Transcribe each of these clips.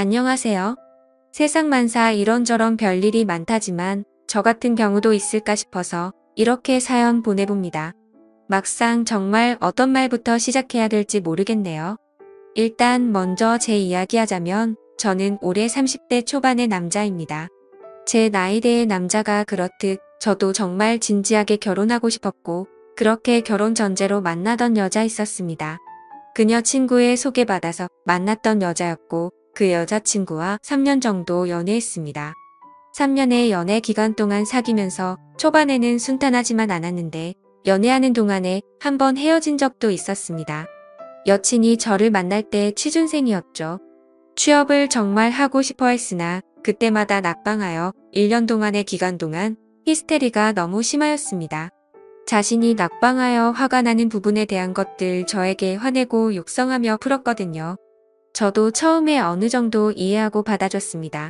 안녕하세요. 세상만사 이런저런 별일이 많다지만 저 같은 경우도 있을까 싶어서 이렇게 사연 보내봅니다. 막상 정말 어떤 말부터 시작해야 될지 모르겠네요. 일단 먼저 제 이야기하자면 저는 올해 30대 초반의 남자입니다. 제 나이대의 남자가 그렇듯 저도 정말 진지하게 결혼하고 싶었고 그렇게 결혼 전제로 만나던 여자 있었습니다. 그녀 친구의 소개받아서 만났던 여자였고 그 여자친구와 3년 정도 연애했습니다. 3년의 연애 기간 동안 사귀면서 초반에는 순탄하지만 않았는데 연애하는 동안에 한번 헤어진 적도 있었습니다. 여친이 저를 만날 때 취준생이었죠. 취업을 정말 하고 싶어 했으나 그때마다 낙방하여 1년 동안의 기간 동안 히스테리가 너무 심하였습니다. 자신이 낙방하여 화가 나는 부분에 대한 것들 저에게 화내고 욕성하며 풀었거든요. 저도 처음에 어느 정도 이해하고 받아줬습니다.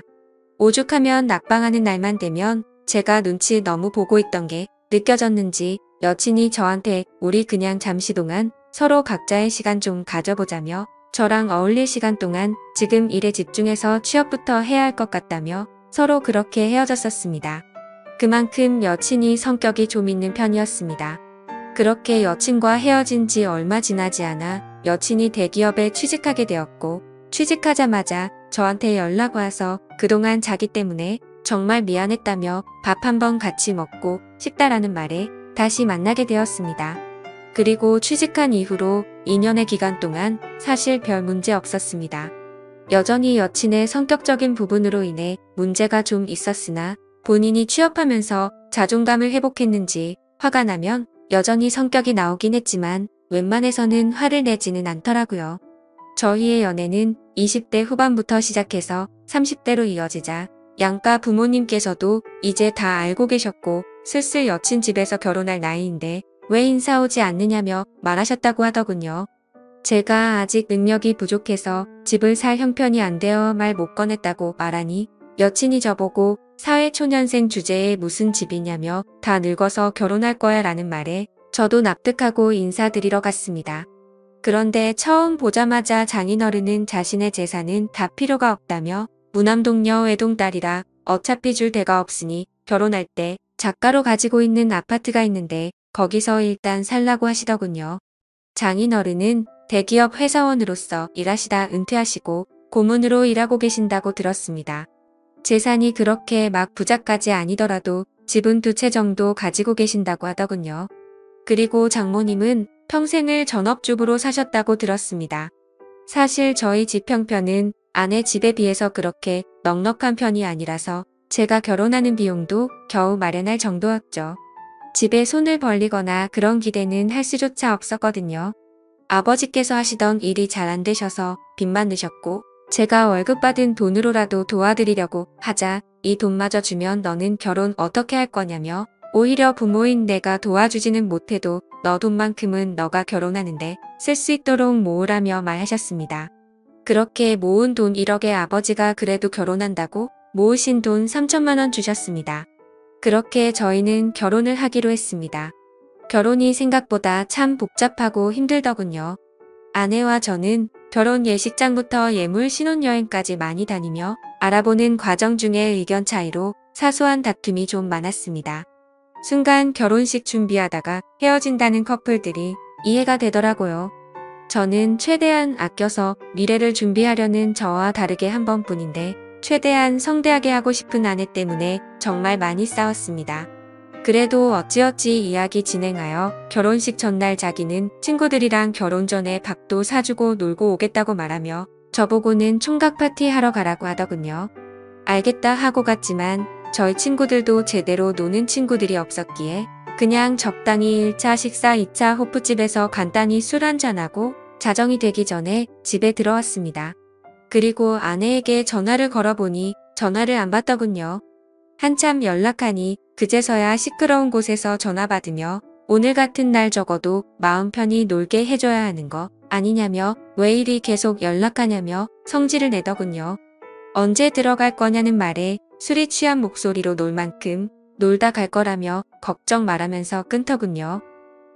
오죽하면 낙방하는 날만 되면 제가 눈치 너무 보고 있던 게 느껴졌는지 여친이 저한테 우리 그냥 잠시 동안 서로 각자의 시간 좀 가져보자며 저랑 어울릴 시간 동안 지금 일에 집중해서 취업부터 해야 할 것 같다며 서로 그렇게 헤어졌었습니다. 그만큼 여친이 성격이 좀 있는 편이었습니다. 그렇게 여친과 헤어진 지 얼마 지나지 않아 여친이 대기업에 취직하게 되었고 취직하자마자 저한테 연락 와서 그동안 자기 때문에 정말 미안했다며 밥 한번 같이 먹고 싶다라는 말에 다시 만나게 되었습니다. 그리고 취직한 이후로 2년의 기간 동안 사실 별 문제 없었습니다. 여전히 여친의 성격적인 부분으로 인해 문제가 좀 있었으나 본인이 취업하면서 자존감을 회복했는지 화가 나면 여전히 성격이 나오긴 했지만 웬만해서는 화를 내지는 않더라고요. 저희의 연애는 20대 후반부터 시작해서 30대로 이어지자 양가 부모님께서도 이제 다 알고 계셨고 슬슬 여친 집에서 결혼할 나이인데 왜 인사 오지 않느냐며 말하셨다고 하더군요. 제가 아직 능력이 부족해서 집을 살 형편이 안 되어 말 못 꺼냈다고 말하니 여친이 저보고 사회초년생 주제에 무슨 집이냐며 다 늙어서 결혼할 거야 라는 말에 저도 납득하고 인사드리러 갔습니다. 그런데 처음 보자마자 장인어른은 자신의 재산은 다 필요가 없다며 무남동녀 외동딸이라 어차피 줄 데가 없으니 결혼할 때 작가로 가지고 있는 아파트가 있는데 거기서 일단 살라고 하시더군요. 장인어른은 대기업 회사원으로서 일하시다 은퇴하시고 고문으로 일하고 계신다고 들었습니다. 재산이 그렇게 막 부자까지 아니더라도 집은 2채 정도 가지고 계신다고 하더군요. 그리고 장모님은 평생을 전업주부로 사셨다고 들었습니다. 사실 저희 집 형편은 아내 집에 비해서 그렇게 넉넉한 편이 아니라서 제가 결혼하는 비용도 겨우 마련할 정도였죠. 집에 손을 벌리거나 그런 기대는 할 수조차 없었거든요. 아버지께서 하시던 일이 잘 안 되셔서 빚만 내셨고 제가 월급 받은 돈으로라도 도와드리려고 하자 이 돈마저 주면 너는 결혼 어떻게 할 거냐며 오히려 부모인 내가 도와주지는 못해도 너 돈만큼은 너가 결혼하는데 쓸 수 있도록 모으라며 말하셨습니다. 그렇게 모은 돈 1억에 아버지가 그래도 결혼한다고 모으신 돈 3천만 원 주셨습니다. 그렇게 저희는 결혼을 하기로 했습니다. 결혼이 생각보다 참 복잡하고 힘들더군요. 아내와 저는 결혼 예식장부터 예물 신혼여행까지 많이 다니며 알아보는 과정 중에 의견 차이로 사소한 다툼이 좀 많았습니다. 순간 결혼식 준비하다가 헤어진다는 커플들이 이해가 되더라고요. 저는 최대한 아껴서 미래를 준비하려는 저와 다르게 한 번뿐인데 최대한 성대하게 하고 싶은 아내 때문에 정말 많이 싸웠습니다. 그래도 어찌어찌 이야기 진행하여 결혼식 전날 자기는 친구들이랑 결혼 전에 밥도 사주고 놀고 오겠다고 말하며 저보고는 총각 파티 하러 가라고 하더군요. 알겠다 하고 갔지만 저희 친구들도 제대로 노는 친구들이 없었기에 그냥 적당히 1차 식사 2차 호프집에서 간단히 술 한잔하고 자정이 되기 전에 집에 들어왔습니다. 그리고 아내에게 전화를 걸어보니 전화를 안 받더군요. 한참 연락하니 그제서야 시끄러운 곳에서 전화 받으며 오늘 같은 날 적어도 마음 편히 놀게 해줘야 하는 거 아니냐며 왜 이리 계속 연락하냐며 성질을 내더군요. 언제 들어갈 거냐는 말에 술이 취한 목소리로 놀 만큼 놀다 갈 거라며 걱정 말하면서 끊더군요.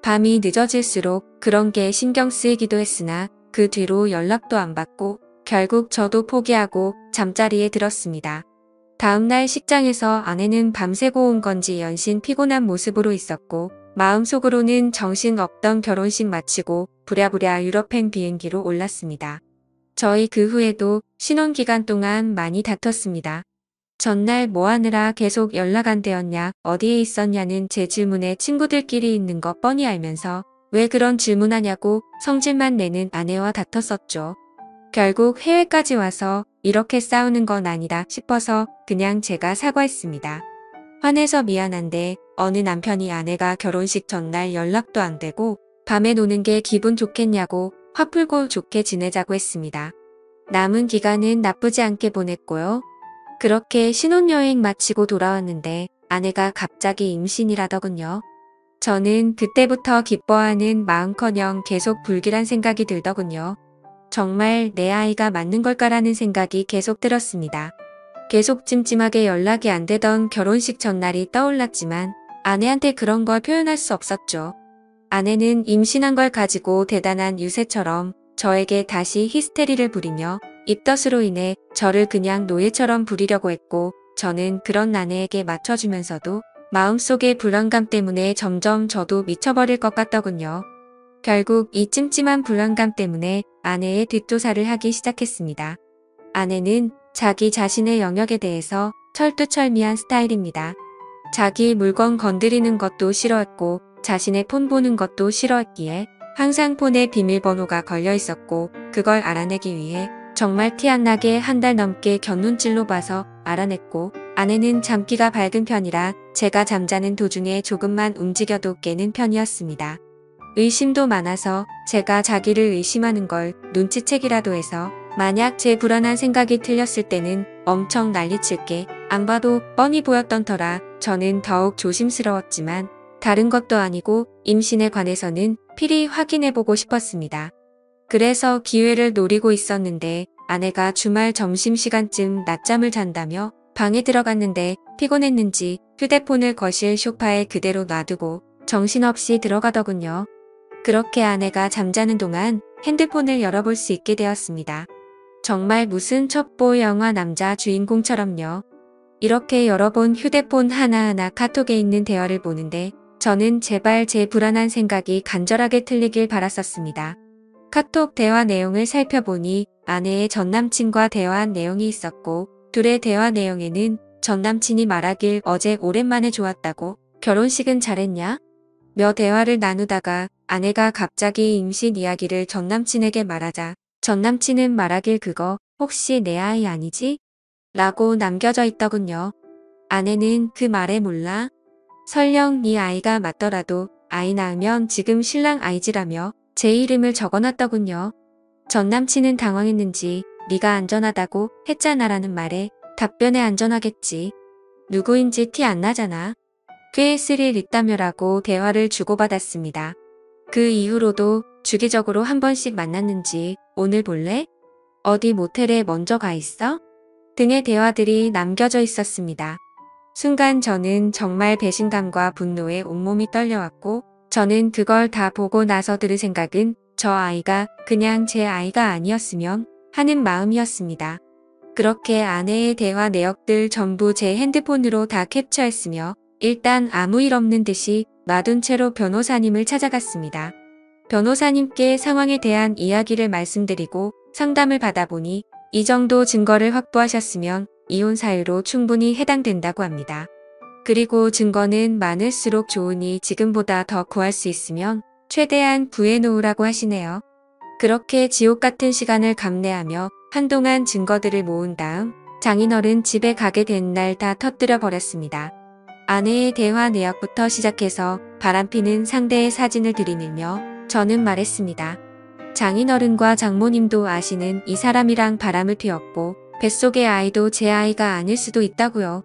밤이 늦어질수록 그런 게 신경 쓰이기도 했으나 그 뒤로 연락도 안 받고 결국 저도 포기하고 잠자리에 들었습니다. 다음날 식장에서 아내는 밤새고 온 건지 연신 피곤한 모습으로 있었고 마음속으로는 정신 없던 결혼식 마치고 부랴부랴 유럽행 비행기로 올랐습니다. 저희 그 후에도 신혼기간 동안 많이 다퉜습니다. 전날 뭐 하느라 계속 연락 안 되었냐, 어디에 있었냐는 제 질문에 친구들끼리 있는 거 뻔히 알면서 왜 그런 질문하냐고 성질만 내는 아내와 다퉜었죠. 결국 해외까지 와서 이렇게 싸우는 건 아니다 싶어서 그냥 제가 사과했습니다. 화내서 미안한데 어느 남편이 아내가 결혼식 전날 연락도 안 되고 밤에 노는 게 기분 좋겠냐고 화 풀고 좋게 지내자고 했습니다. 남은 기간은 나쁘지 않게 보냈고요. 그렇게 신혼여행 마치고 돌아왔는데 아내가 갑자기 임신이라더군요. 저는 그때부터 기뻐하는 마음커녕 계속 불길한 생각이 들더군요. 정말 내 아이가 맞는 걸까라는 생각이 계속 들었습니다. 계속 찜찜하게 연락이 안 되던 결혼식 전날이 떠올랐지만 아내한테 그런 걸 표현할 수 없었죠. 아내는 임신한 걸 가지고 대단한 유세처럼 저에게 다시 히스테리를 부리며 입덧으로 인해 저를 그냥 노예처럼 부리려고 했고 저는 그런 아내에게 맞춰주면서도 마음속의 불안감 때문에 점점 저도 미쳐버릴 것 같더군요. 결국 이 찜찜한 불안감 때문에 아내의 뒷조사를 하기 시작했습니다. 아내는 자기 자신의 영역에 대해서 철두철미한 스타일입니다. 자기 물건 건드리는 것도 싫어했고 자신의 폰 보는 것도 싫어했기에 항상 폰에 비밀번호가 걸려 있었고 그걸 알아내기 위해 정말 티 안 나게 한 달 넘게 곁눈질로 봐서 알아냈고 아내는 잠기가 밝은 편이라 제가 잠자는 도중에 조금만 움직여도 깨는 편이었습니다. 의심도 많아서 제가 자기를 의심하는 걸 눈치채기라도 해서 만약 제 불안한 생각이 틀렸을 때는 엄청 난리칠게 안 봐도 뻔히 보였던 터라 저는 더욱 조심스러웠지만 다른 것도 아니고 임신에 관해서는 필히 확인해보고 싶었습니다. 그래서 기회를 노리고 있었는데 아내가 주말 점심시간쯤 낮잠을 잔다며 방에 들어갔는데 피곤했는지 휴대폰을 거실 소파에 그대로 놔두고 정신없이 들어가더군요. 그렇게 아내가 잠자는 동안 핸드폰을 열어볼 수 있게 되었습니다. 정말 무슨 첩보 영화 남자 주인공처럼요. 이렇게 열어본 휴대폰 하나하나 카톡에 있는 대화를 보는데 저는 제발 제 불안한 생각이 간절하게 틀리길 바랐었습니다. 카톡 대화 내용을 살펴보니 아내의 전남친과 대화한 내용이 있었고 둘의 대화 내용에는 전남친이 말하길 어제 오랜만에 좋았다고 결혼식은 잘했냐? 며 대화를 나누다가 아내가 갑자기 임신 이야기를 전남친에게 말하자 전남친은 말하길 그거 혹시 내 아이 아니지? 라고 남겨져 있더군요. 아내는 그 말에 몰라? 설령 네 아이가 맞더라도 아이 낳으면 지금 신랑 아이지라며 제 이름을 적어놨더군요. 전남친은 당황했는지 네가 안전하다고 했잖아라는 말에 답변에 안전하겠지. 누구인지 티 안 나잖아. 꽤 스릴 있다며라고 대화를 주고받았습니다. 그 이후로도 주기적으로 한 번씩 만났는지 오늘 볼래? 어디 모텔에 먼저 가 있어? 등의 대화들이 남겨져 있었습니다. 순간 저는 정말 배신감과 분노에 온몸이 떨려왔고 저는 그걸 다 보고 나서 들은 생각은 저 아이가 그냥 제 아이가 아니었으면 하는 마음이었습니다. 그렇게 아내의 대화 내역들 전부 제 핸드폰으로 다 캡처했으며 일단 아무 일 없는 듯이 놔둔 채로 변호사님을 찾아갔습니다. 변호사님께 상황에 대한 이야기를 말씀드리고 상담을 받아보니 이 정도 증거를 확보하셨으면 이혼 사유로 충분히 해당된다고 합니다. 그리고 증거는 많을수록 좋으니 지금보다 더 구할 수 있으면 최대한 구해놓으라고 하시네요. 그렇게 지옥 같은 시간을 감내하며 한동안 증거들을 모은 다음 장인어른 집에 가게 된 날 다 터뜨려 버렸습니다. 아내의 대화 내역부터 시작해서 바람피는 상대의 사진을 들이밀며 저는 말했습니다. 장인어른과 장모님도 아시는 이 사람이랑 바람을 피웠고 뱃속의 아이도 제 아이가 아닐 수도 있다고요.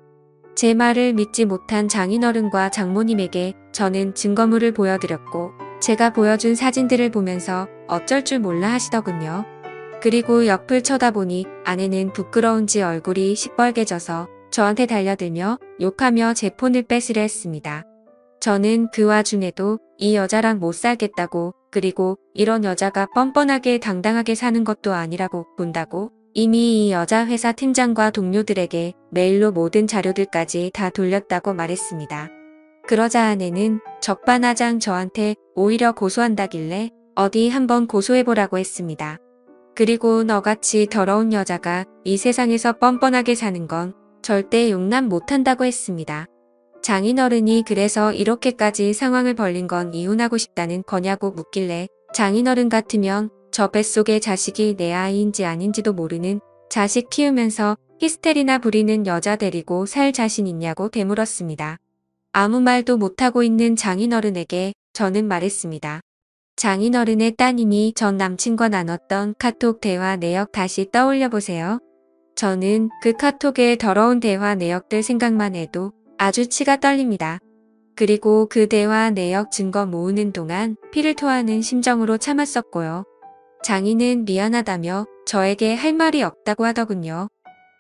제 말을 믿지 못한 장인어른과 장모님에게 저는 증거물을 보여드렸고 제가 보여준 사진들을 보면서 어쩔 줄 몰라 하시더군요. 그리고 옆을 쳐다보니 아내는 부끄러운지 얼굴이 시뻘개져서 저한테 달려들며 욕하며 제 폰을 뺏으려 했습니다. 저는 그 와중에도 이 여자랑 못 살겠다고 그리고 이런 여자가 뻔뻔하게 당당하게 사는 것도 아니라고 본다고 이미 이 여자 회사 팀장과 동료들에게 메일로 모든 자료들까지 다 돌렸다고 말했습니다. 그러자 아내는 적반하장 저한테 오히려 고소한다길래 어디 한번 고소해보라고 했습니다. 그리고 너같이 더러운 여자가 이 세상에서 뻔뻔하게 사는 건 절대 용납 못한다고 했습니다. 장인어른이 그래서 이렇게까지 상황을 벌린 건 이혼하고 싶다는 거냐고 묻길래 장인어른 같으면 저 뱃속의 자식이 내 아이인지 아닌지도 모르는 자식 키우면서 히스테리나 부리는 여자 데리고 살 자신 있냐고 되물었습니다. 아무 말도 못하고 있는 장인어른에게 저는 말했습니다. 장인어른의 따님이 전 남친과 나눴던 카톡 대화 내역 다시 떠올려 보세요. 저는 그 카톡의 더러운 대화 내역들 생각만 해도 아주 치가 떨립니다. 그리고 그 대화 내역 증거 모으는 동안 피를 토하는 심정으로 참았었고요. 장인은 미안하다며 저에게 할 말이 없다고 하더군요.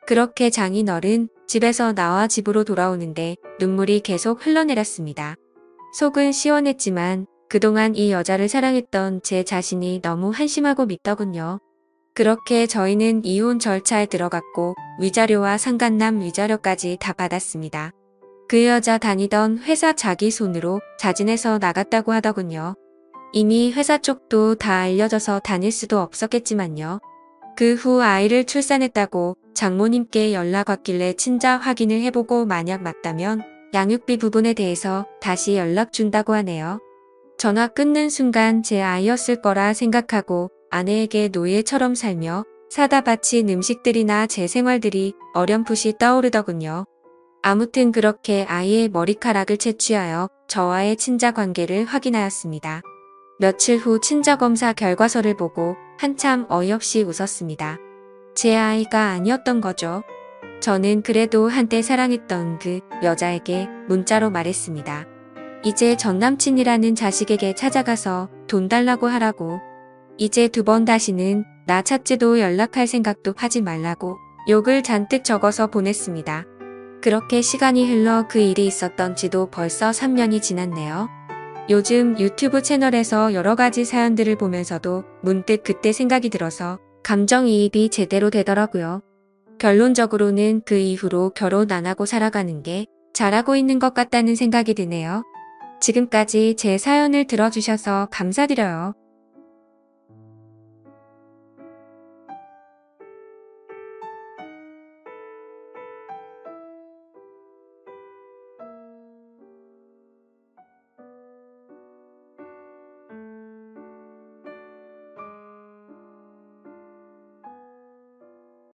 그렇게 장인어른 집에서 나와 집으로 돌아오는데 눈물이 계속 흘러내렸습니다. 속은 시원했지만 그동안 이 여자를 사랑했던 제 자신이 너무 한심하고 밉더군요. 그렇게 저희는 이혼 절차에 들어갔고 위자료와 상간남 위자료까지 다 받았습니다. 그 여자 다니던 회사 자기 손으로 자진해서 나갔다고 하더군요. 이미 회사 쪽도 다 알려져서 다닐 수도 없었겠지만요. 그 후 아이를 출산했다고 장모님께 연락 왔길래 친자 확인을 해보고 만약 맞다면 양육비 부분에 대해서 다시 연락 준다고 하네요. 전화 끊는 순간 제 아이였을 거라 생각하고 아내에게 노예처럼 살며 사다 바친 음식들이나 제 생활들이 어렴풋이 떠오르더군요. 아무튼 그렇게 아이의 머리카락을 채취하여 저와의 친자 관계를 확인하였습니다. 며칠 후 친자 검사 결과서를 보고 한참 어이없이 웃었습니다. 제 아이가 아니었던 거죠. 저는 그래도 한때 사랑했던 그 여자에게 문자로 말했습니다. 이제 전남친이라는 자식에게 찾아가서 돈 달라고 하라고. 이제 2번 다시는 나 찾지도 연락할 생각도 하지 말라고 욕을 잔뜩 적어서 보냈습니다. 그렇게 시간이 흘러 그 일이 있었던 지도 벌써 3년이 지났네요. 요즘 유튜브 채널에서 여러 가지 사연들을 보면서도 문득 그때 생각이 들어서 감정이입이 제대로 되더라고요. 결론적으로는 그 이후로 결혼 안 하고 살아가는 게 잘하고 있는 것 같다는 생각이 드네요. 지금까지 제 사연을 들어주셔서 감사드려요.